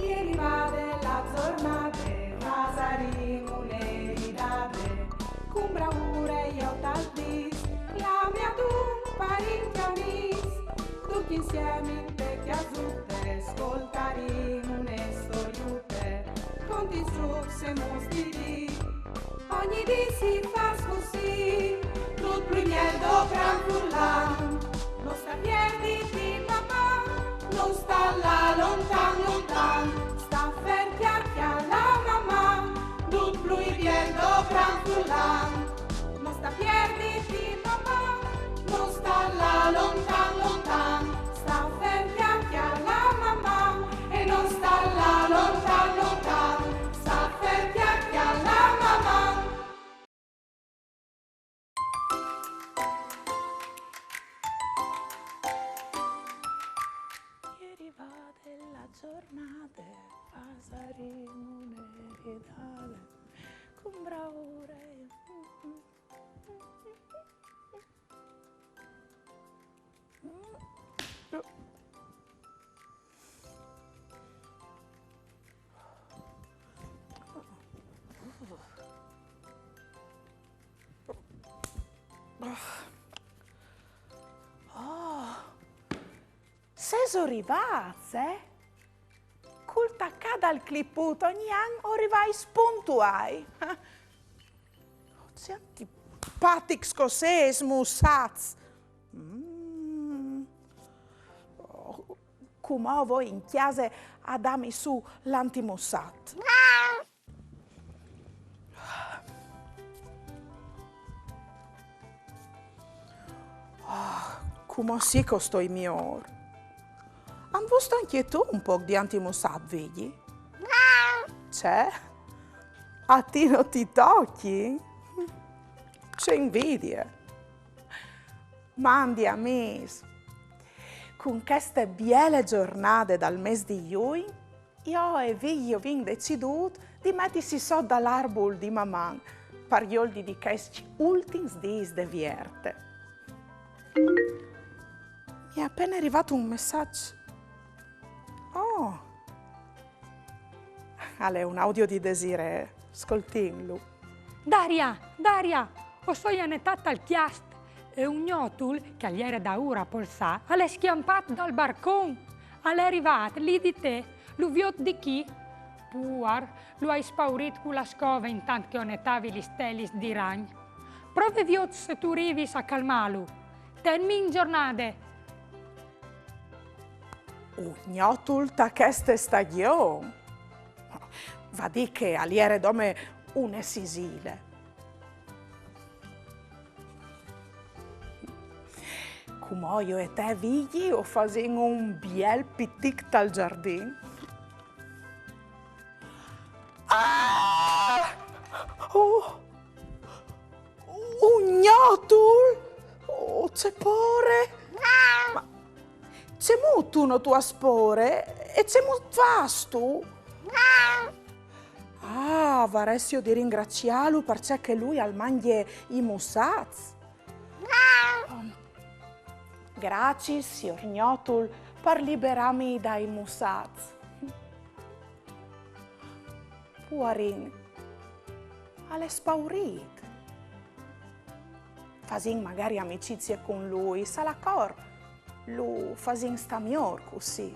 Ieri va della giornata, pasaremo un'eridate, con bravura io tal dis, la mia tu parenti amici, tutti insieme in vecchia zutte, ascoltaremo une storiute, conti su se mostri, ogni di si fa così, tutto primiero gran fullan, non sta piedi di mamma, non sta là lontan lontan, sta ferti alla mamma, tutto primiero gran fullan, non sta piedi di mamma, non sta là lontan lontan, sta ferti alla mamma e non sta là lontan lontan, sta ferti alla mamma. Ieri va della giornata, pasaremo un'eredale, con bravura. Seso rivazze? Col taccata al clipputo ogni anno arrivai spuntuai. C'è antipatic scosses mussaz. Come voi in chiesa a darmi su l'antimussat. Come si costo i miei? Han visto anche tu un po' di antimussat, vedi? C'è? A te non ti tocchi? C'è invidia. Mandi a me. Con queste belle giornate dal mese di giugno, io e Viglio abbiamo deciso di mettersi sotto dall'arbol di mamma per gli oldi di questi ultimi giorni di vierte. Mi è appena arrivato un messaggio. Oh, è un audio di Desiree, ascoltiamolo. Daria, ho soianetata al chiast e un gnotul che ieri da ora polsà è schiampato dal barcon. È arrivato lì di te, lo viot di chi? Puar, lo hai spaurito con la scova intanto che onettavi gli stellis di ragno. Prove viot se tu rivis a calmalu. Tenmi in giornate. Ugnotul ta questa stagione. Va di che aliere dome un esisile. Come io e te vigli o facendo un biel pitic dal giardino. Ah! Oh! Ugnotul! Oh, c'è pure! Ma c'è molto uno tua spore e c'è molto vasto. Ah, varessimo di ringraziarlo perché lui al mangia i mussaz. Grazie, signor Gnotul, per liberarmi dai mussaz. Puarin, alle spaurito. Fasin magari amicizia con lui, sa la cor. Lo fasin sta miglior così.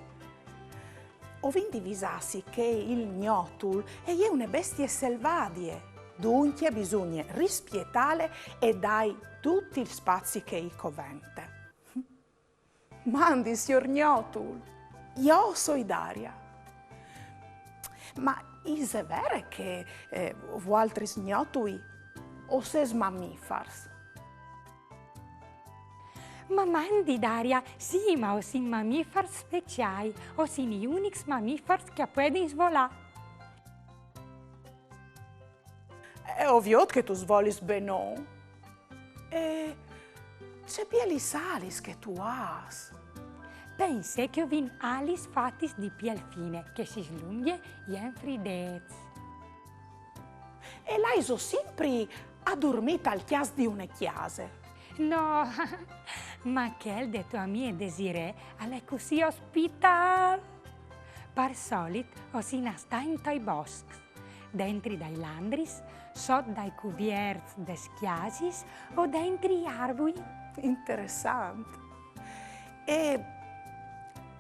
Ho divisassi che il gnotul è una bestia selvaggia, dunque bisogna rispiettare e dai tutti gli spazi che i covente. Mandi, signor gnotul, io sono Daria. Ma è vero che voi altri gnotui o ses mammifers? Ma mandi, Daria, sì, ma ho sin mammiferi speciali, ho sin gli unici mammiferi che possono svolare. È ovvio che tu svolis bene. E c'è pieli salis che tu hai. Pensa che ho vin alis fatis di piel fine, che si slunghe e fridez. E l'hai sempre addormita al chias di una chiesa. No, ma che il detto a mia Desiree è così ospital. Per par solit osina sta in tai boscs, dentri dai landris, sot dai cuvierts des chiasis o dentri arbui. Interessante. E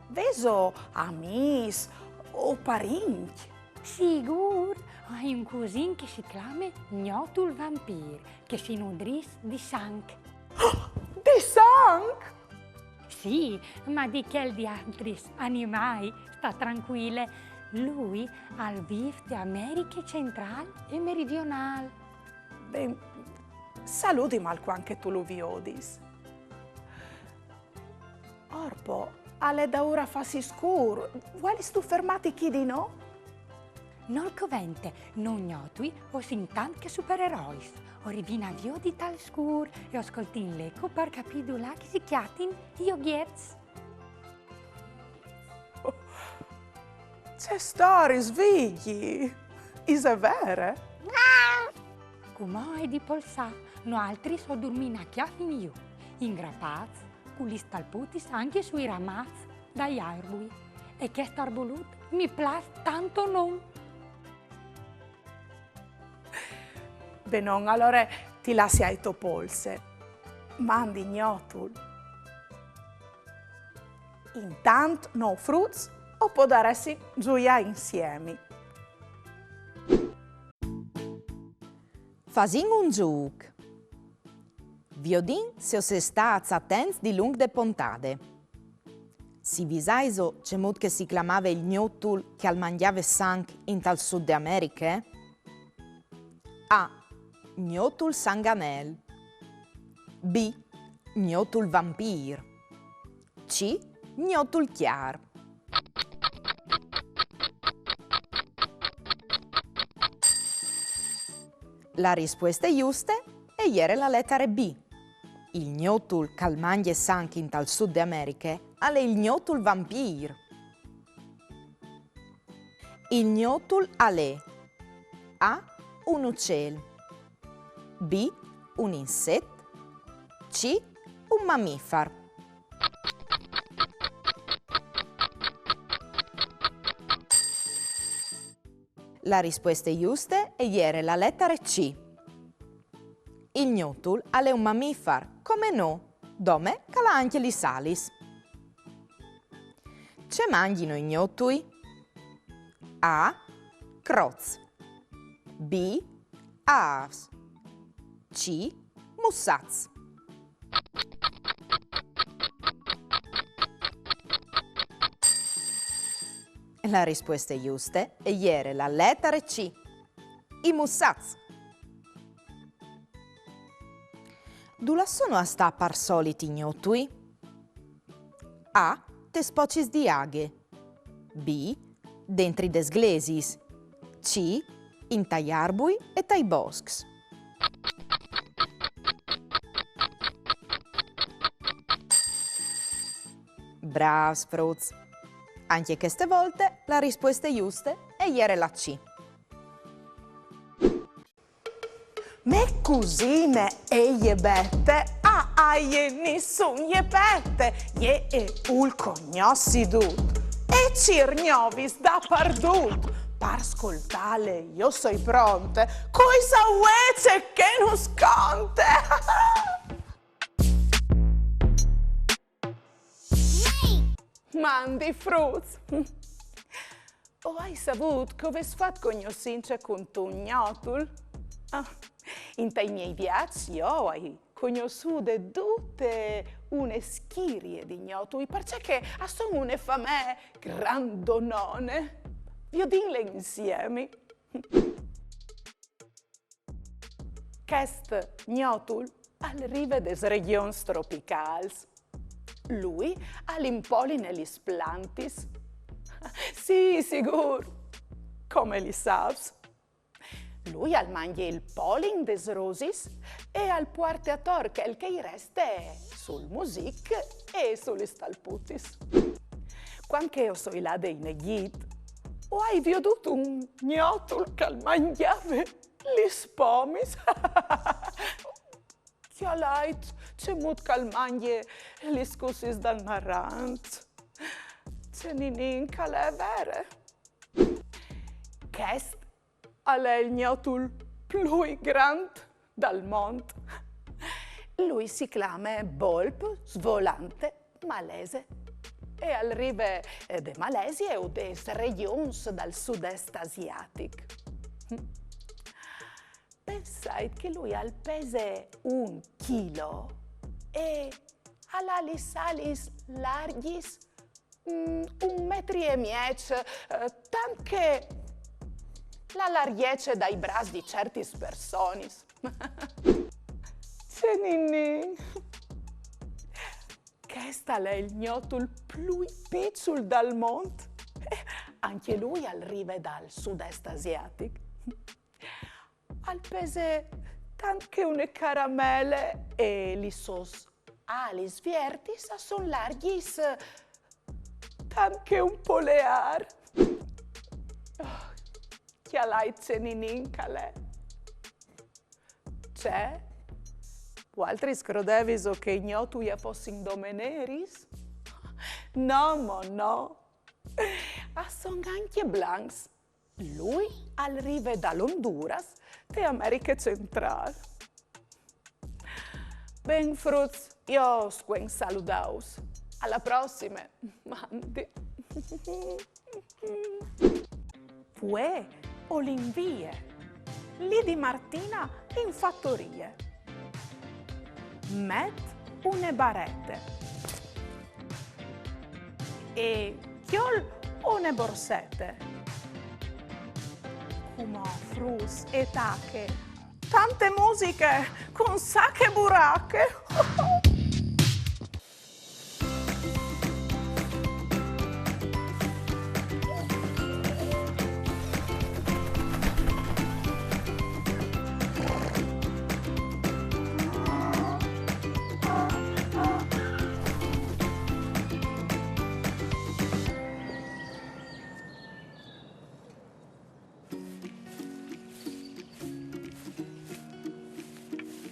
veso amis o parinti? Sigur, hai un cousin che si chiama Gnotul Vampir, che si nudris di sang. Di sang? Sì, ma di quel di altri animali sta tranquille. Lui al viv di America centrale e meridionale. Beh, saluti malco anche tu lo viodis. Orpo, alle da ora fasi scuro, vuoi tu fermati chi di no? Non covente, non gnotui o sintant che supererois. O rivina vio di tal scur e ascoltin l'eco per capidula che si chiatin io ghiez. C'è stori svegli, is vere? Come è di polsà, no altri so dormina chiaffin io, ingrappaz, con gli stalputis anche sui ramaz dai arbui. E che starbolut mi plas tanto non. Beh non, allora ti lasci ai topolse. Mandi gnotul. Intanto no fruits o può darsi gioia insieme. Fasin un giuc. Viodin se os stats attents di lung de pontade. Si visaiso cemut che si chiamava il gnotul che al mangiave sang in tal Sud de America? A. Gnotul sanganel. B. Gnotul vampir. C. Gnotul chiar. La risposta giusta è ieri la lettera B. Il gnotul che mangia sang in tal Sud de America è il gnotul vampir. Il gnotul è A. Un uccello, B. Un insetto, C. Un mammifero. La risposta giusta è ieri la lettera C. Il gnotul è un mammifero, come no, dome cala anche li salis. Ce mangino i gnotui? A. Croz, B. Aves, C. Mussats. La risposta giusta è ieri la lettera C. I mussats. Dove sono a sta par soliti gnotui? A. Te spocis di aghe. B. Dentri des glesis. C. In tai arbui e tai boscs. Bravs, Fruz! Anche queste volte la risposta giusta è ieri la C. Me cugine e je bette, a je nissun je pette, je e ul cognossi dut, e cirgnovis da pardut. Per ascoltare io sono pronte, coi sauece che non sconte. Mandi fruz. O hai saputo come es fatto conoscenza con tu gnotul? In tai miei viaggi io ho conosciuto tutte une schirie di gnotui, perché sono une famè grandonone. Vi dinle insieme. Quest gnotul arriva des regions tropicals. Lui ha l'impoli negli splantis. Sì, sicuro. Come li saps? Lui al mangia il polling des rosis e al puarte a torquel che resta sul music e sugli stalputis. Quando io sono là dei neghit, o hai veduto un gnotul che al mangiave gli spomis? Che a leit c'è mut che al mangia gli scusis dal marant. Ceninin calè vere. Quest è il gnotul più grande del mondo. Lui si chiama Bolp Svolante Malese e arriva da Malesia o dalle regioni del sud-est asiatico. Pensate che lui ha il peso 1 chilo e ha le salis larghis 1,5 metri, tanto che la larghezza dai bracci di certe persone. Ceninin, questo è il gnotul più piccolo del mondo. Anche lui arriva dal sud-est asiatico. Al pese tanto che una caramelle e li sos ali sviertis sono larghis tanto che un polear. Oh, che l'hai Ceninin calè? C'è? Altri scrodeviso che ignotu ja fossin domeneris? No, mo no. Son anche blancs. Lui arriva dall'Honduras e America Centrale. Ben fruz, io squen saludaus. Alla prossima, Mandi. Fue o l'invie. Lì di Martina in fattorie. Met une barette. E chiol une borsette. Come frus e tacche. Tante musiche con sacche e buracche.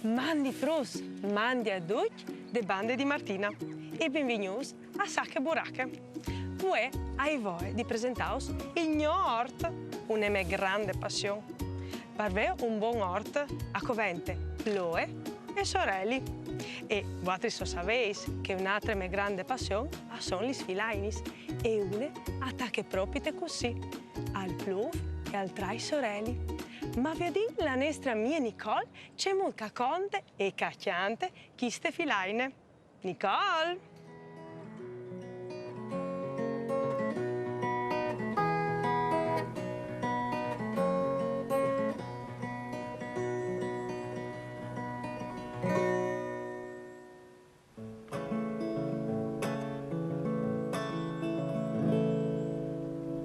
Mandi frus, mandi a tutti de bande di Martina e benvenuti a Sacche Buracche. Poi ai voi di presentaus il mio ort, una mia grande passione. Parve un buon ort a covente ploe e sorelli. E voi so sapeis che un'altra mia grande passione sono gli sfilainis e une attacche proprio così, al plov e al trai sorelli. Ma vedi, la nostra mia Nicole c'è molto conte e cacciante chi ste filaine. Nicole!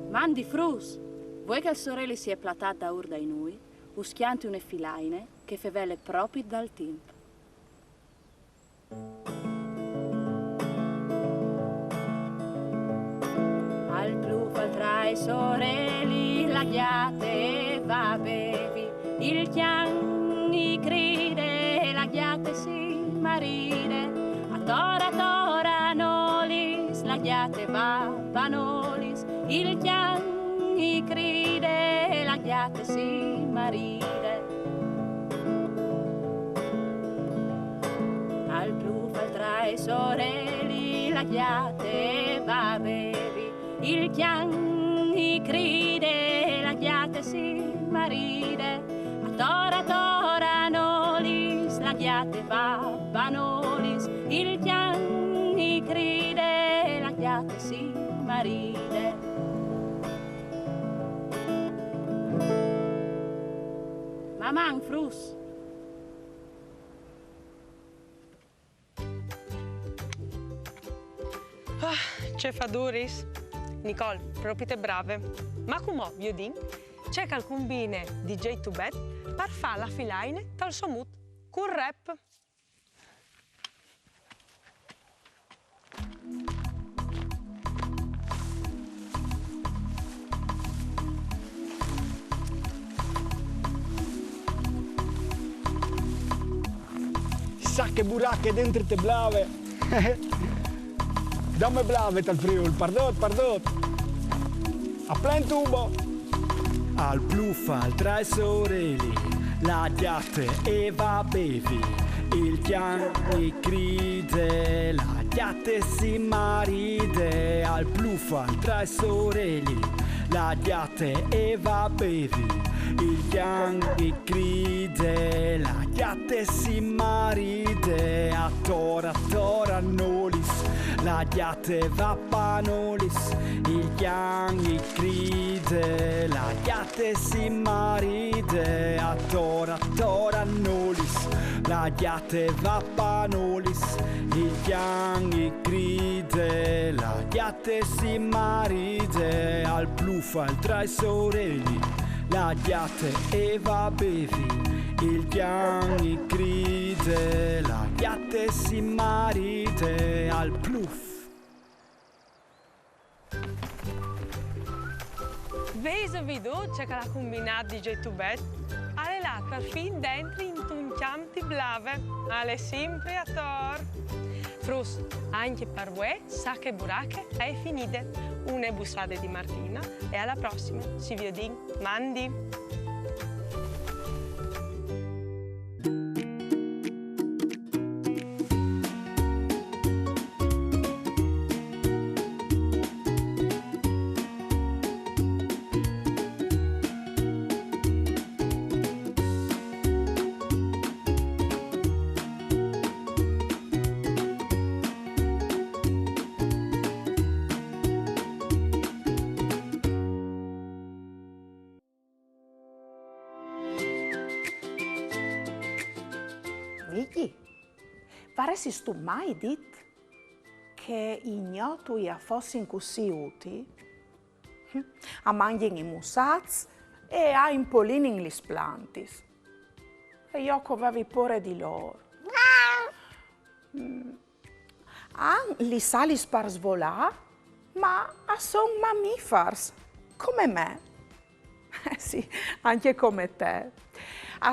Mandi frus! Vuoi che il sorelle si è platata ur dai noi, uschianti une filaine che fevele proprio dal tempo. Al plufal tra i sorelli la ghiate va bevi, il chianni cride, la ghiate si maride, a tora nolis, la ghiate va nolis, il chianni cride, la ghiate si maride. Al plufal tra i sorelli la ghiate va bevi, il chianni cride, la ghiate si maride, a tora nolis, la ghiate va nolis, il chianni cride, la ghiate si maride. Maman frus. C'è fa duris? Nicole, proprio te brave. Ma come io din, c'è che combine DJ Tubet per fare la filaine dal suo mood con rap. Sacche buracche dentro te brave. dammi blavet al Friul, pardot. A plen tubo. Al bluff al tre sorelli, la diate Eva bevi, il chianti cride, la diate si maride. Al bluff al tre sorelli, la diate Eva bevi, il chianti cride, la diate si maride. A tora nolis, la diate va panolis, il chianti cride, la diate si maride. A tora nolis, la diate va panolis, il chianti cride, la diate si maride. Al bluff al tre sorelli, la diate Eva bevi, il chianti cride, la diate si maride. Al bluff. Vese vedoce che la combinata di Getubet alle là per fin dentro in un chianti blave, alle sempre a tor. Frus, anche per voi, sacche buracche è finite. Una bussata di Martina e alla prossima. Si vede mandi. Vicky, faresti tu mai dit che i gnotui fossero così utili? A mangiare i musazzi e a impolire le planti. E io avevo paura di loro. Li sali per svolare, ma sono mammiferi, come me. Sì, anche come te.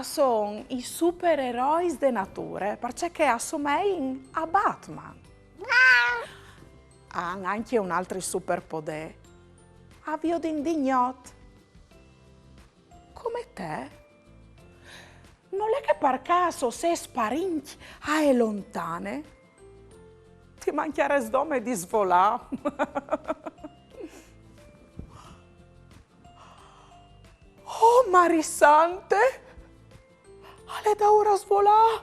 Sono i supereroi della natura, perché assomigliano a Batman. Hanno anche un altro superpotere. Avio d'indignot. Come te? Non è che per caso sei sparinti a lontane? Ti mancheresti dome di svolare. Oh, Marisante! Alle da ora svolare!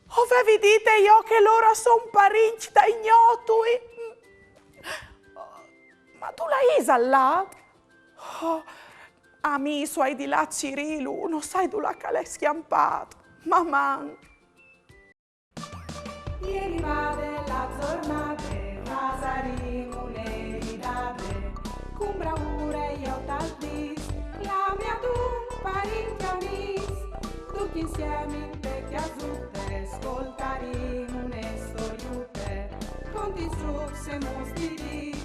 Avevi dite io che loro sono parenti da ignotui? Ma tu l'hai isallato? Oh, ami i suoi di là Cirilu, non sai tu la che l'hai schiampato. Mamma! Ieri vade la giornate, Vasarino le ridate, con bravura io t'aldis, la mia tu parenti amis, tutti insieme in vecchia zutte, ascoltaremo le storiute, con distrusse mostri,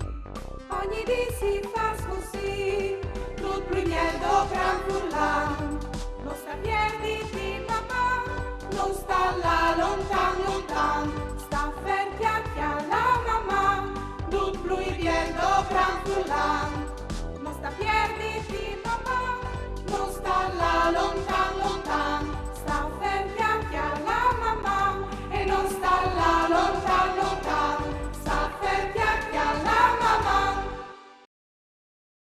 ogni dì si fa così, tutto primiero gran furlan, non sta piedi di mamma, non sta là lontan, sta fermi a la mamma, tutto primiero gran furlan.